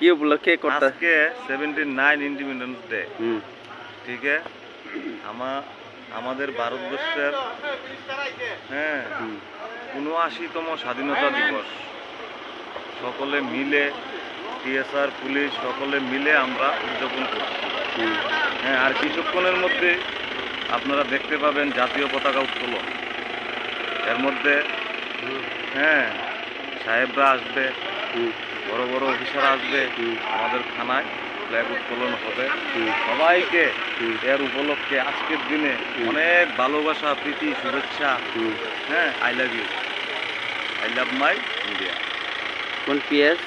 কি উপলক্ষে করতে? আজকে 79 ইন্ডিপেন্ডেন্স ডে। ঠিক আছে, আমাদের ভারতবর্ষের ৭৯তম স্বাধীনতা দিবস। সকলে মিলে টিএসআর পুলিশ সকলে মিলে আমরা উদযাপন করছি। আর কিছুক্ষণের মধ্যে আপনারা দেখতে পাবেন জাতীয় পতাকা উত্তোলন। এর মধ্যে সাহেবরা আসবে, বড় বড় অফিসার আসবে, আমাদের থানায় ফ্ল্যাগ উত্তোলন হবে। সবাইকে এর উপলক্ষে আজকের দিনে অনেক ভালোবাসা, প্রীতি, শুভেচ্ছা। I love you, I love my India. কোন PS?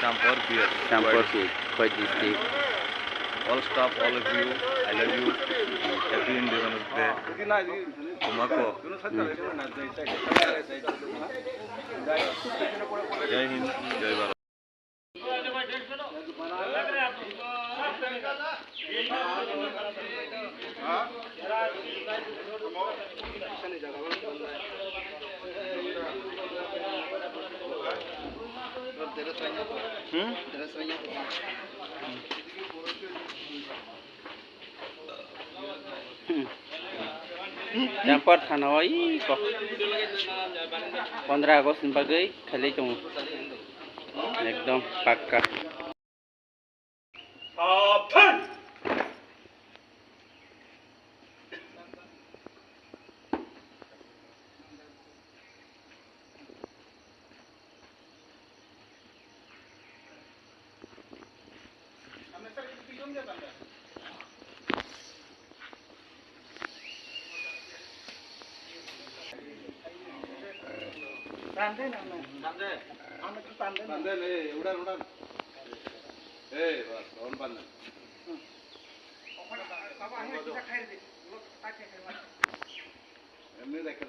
Champar PS. Champar PS. Quite distinct. All staff, all of you, I love you. Happy Independence Day. Tomako. Jai Hind, Jai Bharat. Champar Thanawai 15 August bagai khali tung ekdom pakka. Tanda na. Tanda. Ame tu tanda. Tanda le. Udan udan. Bas. On pan. Baba hame kita khair de. Log taake khair. Emne dekhe.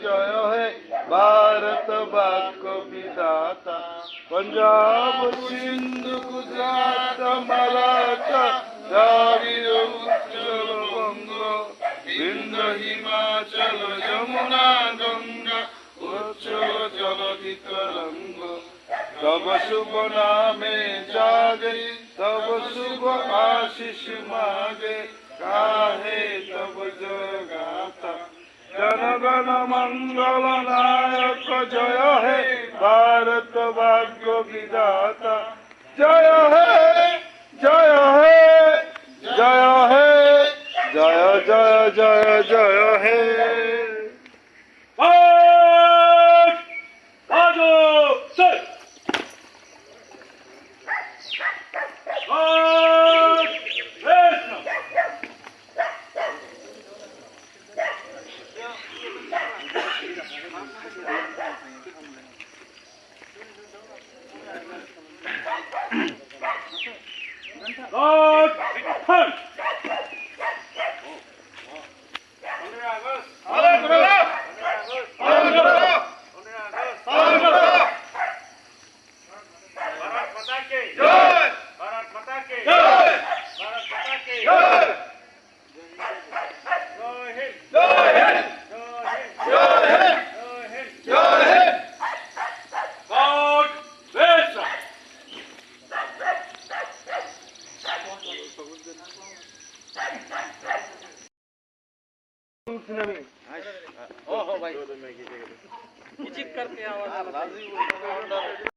জয় হে ভারত বাক্য বিধাতা पंजाब सिंधु गुजरात मराठा द्राविड़ उत्कल बंग विंध्य हिमाचल यमुना गंगा उच्चल जलधि तरंग तब शुभ नामे जागे तब शुभ आशीष मागे काहे तब जय गाथा जनगण मंगल नायक जय हे भारत भाग्य विधाता जय हे जय हे जय हे जय जय जय जय हे भाई किचिक करके आवाज